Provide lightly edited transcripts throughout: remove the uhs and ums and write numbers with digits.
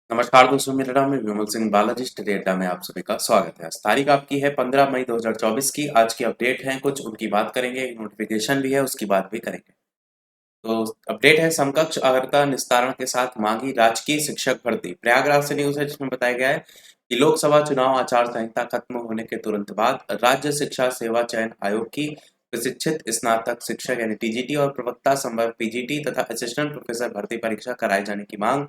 नमस्कार दोस्तों, मेरा नाम है विमल सिंह बालाजी। स्टडी अड्डा में आप सभी का स्वागत है। आज तारीख आपकी है 15 मई 2024 की। आज की अपडेट है कुछ, उनकी बात करेंगे। नोटिफिकेशन भी है, उसकी बात भी करेंगे। तो अपडेट है, समकक्ष अर्हता निस्तारण के साथ मांगी राजकीय शिक्षक भर्ती। प्रयागराज से न्यूज है जिसमें बताया गया है कि लोकसभा चुनाव आचार संहिता खत्म होने के तुरंत बाद राज्य शिक्षा सेवा चयन आयोग की प्रशिक्षित स्नातक शिक्षक यानी टीजीटी और प्रवक्ता संवर्ग पीजीटी तथा असिस्टेंट प्रोफेसर भर्ती परीक्षा कराए जाने की मांग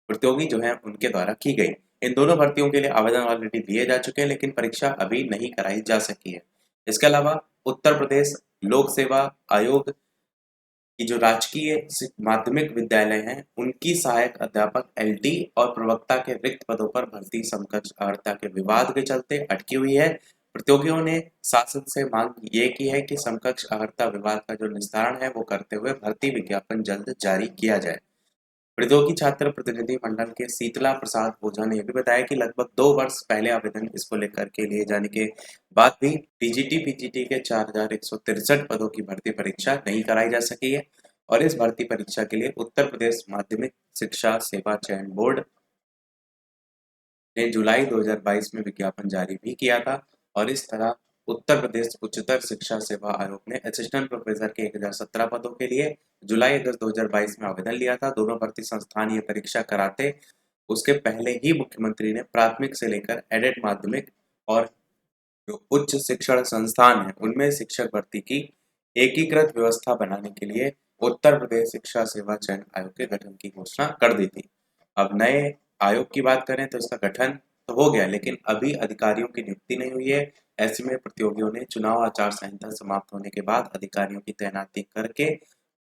प्रतियोगी जो है उनके द्वारा की गई। इन दोनों भर्तियों के लिए आवेदन ऑलरेडी दिए जा चुके हैं, लेकिन परीक्षा अभी नहीं कराई जा सकी है। इसके अलावा उत्तर प्रदेश लोक सेवा आयोग की जो राजकीय माध्यमिक विद्यालय हैं उनकी सहायक अध्यापक एलटी और प्रवक्ता के रिक्त पदों पर भर्ती समकक्ष अर्हता के विवाद के चलते अटकी हुई है। प्रतियोगियों ने शासन से मांग ये की है कि समकक्ष अर्हता विवाद का जो निस्तारण है वो करते हुए भर्ती विज्ञापन जल्द जारी किया जाए। प्रतियोगी छात्र प्रतिनिधि मंडल के शीतला प्रसाद ओझा ने भी बताया कि लगभग 2 वर्ष पहले आवेदन इसको लेकर के लिए जाने के बाद भी टीजीटी पीजीटी के 4163 पदों की भर्ती परीक्षा नहीं कराई जा सकी है। और इस भर्ती परीक्षा के लिए उत्तर प्रदेश माध्यमिक शिक्षा सेवा चयन बोर्ड ने जुलाई 2022 में विज्ञापन जारी भी किया था। और इस तरह उत्तर प्रदेश उच्चतर शिक्षा सेवा आयोग ने असिस्टेंट प्रोफेसर के 1017 पदों के लिए जुलाई अगस्त 2022 में आवेदन लिया था। दोनों भर्ती संस्थान ये परीक्षा कराते उसके पहले ही मुख्यमंत्री ने प्राथमिक से लेकर एडेड माध्यमिक और जो उच्च शिक्षण संस्थान है उनमें शिक्षक भर्ती की एकीकृत व्यवस्था बनाने के लिए उत्तर प्रदेश शिक्षा सेवा चयन आयोग के गठन की घोषणा कर दी थी। अब नए आयोग की बात करें तो इसका गठन तो हो गया, लेकिन अभी अधिकारियों की नियुक्ति नहीं हुई है। ऐसे में प्रतियोगियों ने चुनाव आचार संहिता समाप्त होने के बाद अधिकारियों की तैनाती करके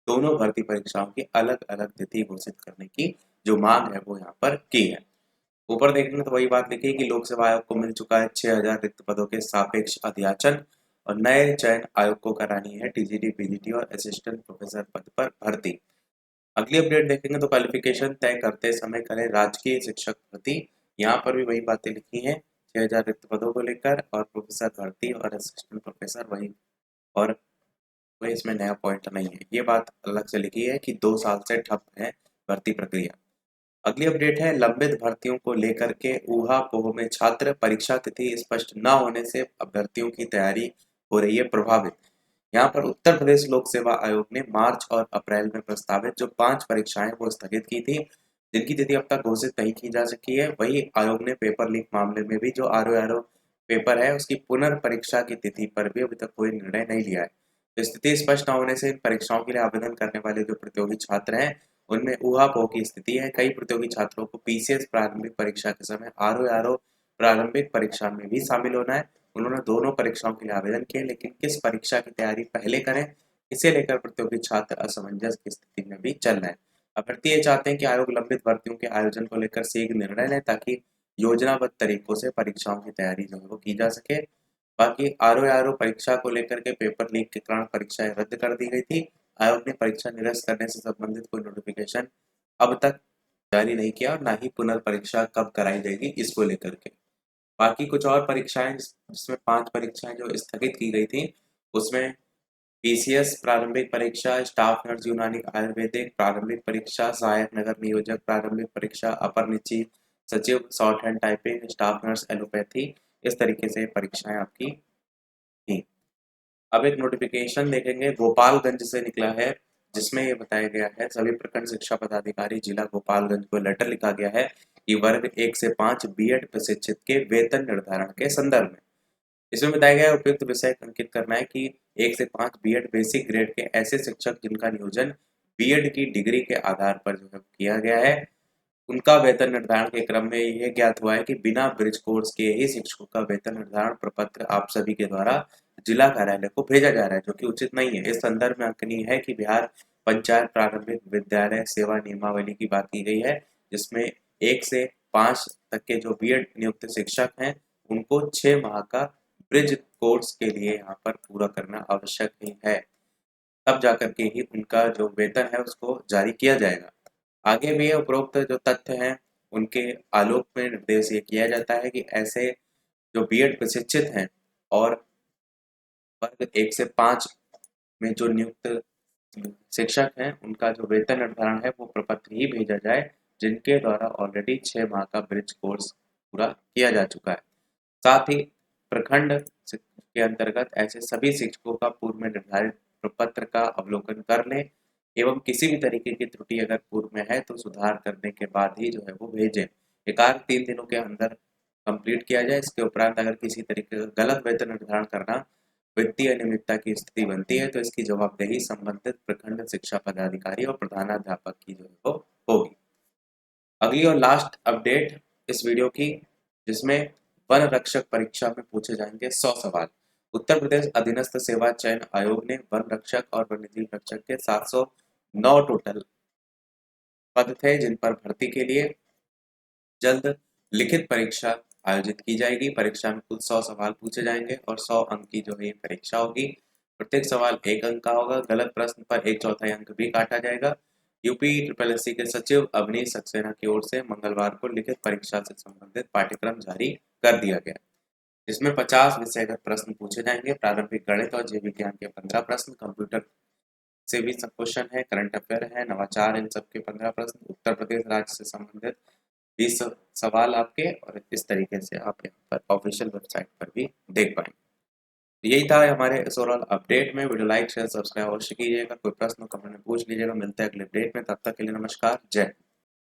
दोनों भर्ती परीक्षाओं की अलग अलग तिथि घोषित करने की जो मांग है वो यहाँ पर की है। ऊपर देखेंगे तो वही बात लिखी है कि लोक सेवा आयोग को मिल चुका है 6000 रिक्त पदों के सापेक्ष अध्याचन और नए चयन आयोग को करानी है टीजीटी पीजीटी और असिस्टेंट प्रोफेसर पद पर भर्ती। अगली अपडेट देखेंगे तो क्वालिफिकेशन तय करते समय करें राजकीय शिक्षक भर्ती। यहाँ पर भी वही बातें लिखी हैं 6000 रिक्त पदों को लेकर और प्रोफेसर भर्ती और असिस्टेंट प्रोफेसर वही। और कोई इसमें नया पॉइंट नहीं है, ये बात अलग से लिखी है कि 2 साल से ठप है भर्ती प्रक्रिया। अगली अपडेट है लंबित भर्तियों को लेकर के ऊहापोह में छात्र परीक्षा तिथि स्पष्ट न होने से अभ्यर्थियों की तैयारी हो रही है प्रभावित। यहाँ पर उत्तर प्रदेश लोक सेवा आयोग ने मार्च और अप्रैल में प्रस्तावित जो 5 परीक्षाएं वो स्थगित की थी, जिनकी तिथि अब तक घोषित नहीं की जा सकी है। वही आयोग ने पेपर लीक मामले में भी जो आरओ पेपर है उसकी पुनर्परीक्षा की तिथि पर भी अभी तक कोई निर्णय नहीं लिया है। तो स्थिति स्पष्ट न होने से इन परीक्षाओं के लिए आवेदन करने वाले जो प्रतियोगी छात्र हैं उनमें ऊहापोह की स्थिति है। कई प्रतियोगी छात्रों को पीसीएस प्रारंभिक परीक्षा के समय आरओ प्रारंभिक परीक्षा में भी शामिल होना है। उन्होंने दोनों परीक्षाओं के लिए आवेदन किए, लेकिन किस परीक्षा की तैयारी पहले करें इसे लेकर प्रतियोगी छात्र असमंजस की स्थिति में भी चल रहे हैं। अभ्यर्थी ये चाहते हैं कि आयोग लंबित भर्तियों के आयोजन को लेकर शीघ्र निर्णय लें ताकि योजनाबद्ध तरीकों से परीक्षाओं की तैयारी जो है वो की जा सके। बाकी आरओ परीक्षा को लेकर के पेपर लीक के कारण परीक्षाएं रद्द कर दी गई थी। आयोग ने परीक्षा निरस्त करने से संबंधित कोई नोटिफिकेशन अब तक जारी नहीं किया और ना ही पुनर्परीक्षा कब कराई जाएगी इसको लेकर के। बाकी कुछ और परीक्षाएं जिसमें 5 परीक्षाएं जो स्थगित की गई थी उसमें पीसीएस प्रारंभिक परीक्षा, स्टाफ नर्स यूनानी आयुर्वेदिक प्रारंभिक परीक्षा, सहायक नगर नियोजक प्रारंभिक परीक्षा, अपर निची सचिव short hand typing, staff nurse allopathy, इस तरीके से परीक्षाएं आपकी थी। अब एक नोटिफिकेशन देखेंगे गोपालगंज से निकला है, जिसमें ये बताया गया है सभी प्रखंड शिक्षा पदाधिकारी जिला गोपालगंज को लेटर लिखा गया है कि वर्ग 1 से 5 बीएड प्रशिक्षित के वेतन निर्धारण के संदर्भ में। इसमें बताया गया है उपयुक्त विषय अंकित करना है कि 1 से 5 बीएड बेसिक ग्रेड के ऐसे शिक्षक जिनका नियोजन बीएड की डिग्री के आधार पर जो है किया गया है, उनका वेतन निर्धारण के क्रम में यह ज्ञात हुआ है कि बिना ब्रिज कोर्स के ही शिक्षकों का वेतन निर्धारण प्रपत्र आप सभी के द्वारा जिला कार्यालय को भेजा जा रहा है, जो कि उचित नहीं है। इस संदर्भ में अंकनीय है कि बिहार पंचायत प्रारंभिक विद्यालय सेवा नियमावली की बात की गई है, जिसमें 1 से 5 तक के जो बीएड नियुक्त शिक्षक हैं उनको 6 माह का ब्रिज कोर्स के लिए यहाँ पर पूरा करना आवश्यक ही है। तब जाकर के ही उनका जो वेतन है उसको जारी किया जाएगा। आगे भी उपरोक्त जो तथ्य हैं उनके आलोक में निर्देश ये किया जाता है कि ऐसे जो बीएड प्रशिक्षित हैं और वर्ग 1 से 5 में जो नियुक्त शिक्षक हैं उनका जो वेतन निर्धारण है वो प्रपत्र ही भेजा जाए जिनके द्वारा ऑलरेडी 6 माह का ब्रिज कोर्स पूरा किया जा चुका है। साथ ही प्रखंड के अंतर्गत ऐसे सभी शिक्षकों का पूर्व में निर्धारित प्रपत्र का अवलोकन कर लें एवं किसी भी तरीके की त्रुटि अगर पूर्व में है तो सुधार करने के बाद ही जो है वो भेजें। ये कार्य 3 दिनों के अंदर कंप्लीट किया जाए। इसके उपरांत अगर किसी तरीके का गलत वेतन निर्धारण करना वित्तीय अनियमितता की स्थिति बनती है तो इसकी जवाबदेही संबंधित प्रखंड शिक्षा पदाधिकारी और प्रधानाध्यापक की जो है वो होगी। अगली और लास्ट अपडेट इस वीडियो की, जिसमें वन रक्षक परीक्षा में पूछे जाएंगे 100 सवाल। उत्तर प्रदेश अधीनस्थ सेवा चयन आयोग ने वन रक्षक और वन्यजीव रक्षक के 709 टोटल पद थे जिन पर भर्ती के लिए जल्द लिखित परीक्षा आयोजित की जाएगी। परीक्षा में कुल 100 सवाल पूछे जाएंगे और 100 अंक की जो है ये परीक्षा होगी। प्रत्येक सवाल 1 अंक का होगा। गलत प्रश्न पर 1/4 अंक भी काटा जाएगा। यूपी SSSC के सचिव अवनीश सक्सेना की ओर से मंगलवार को लिखित परीक्षा से संबंधित पाठ्यक्रम जारी कर दिया गया। इसमें 50 विषयगत प्रश्न पूछे जाएंगे। प्रारंभिक गणित और जीव विज्ञान के 15 प्रश्न, कंप्यूटर से भी सब क्वेश्चन है, करंट अफेयर है, नवाचार, इन सब के 15 प्रश्न, उत्तर प्रदेश राज्य से संबंधित 20 सवाल आपके, और इस तरीके से आप यहाँ पर ऑफिशियल वेबसाइट पर भी देख पाएंगे। तो यही था हमारे इस ओवरऑल अपडेट में। वीडियो लाइक शेयर सब्सक्राइब अवश्य कीजिएगा। कोई प्रश्न कमेंट में पूछ लीजिएगा। मिलते हैं अगले अपडेट में, तब तक के लिए नमस्कार, जय हिंद।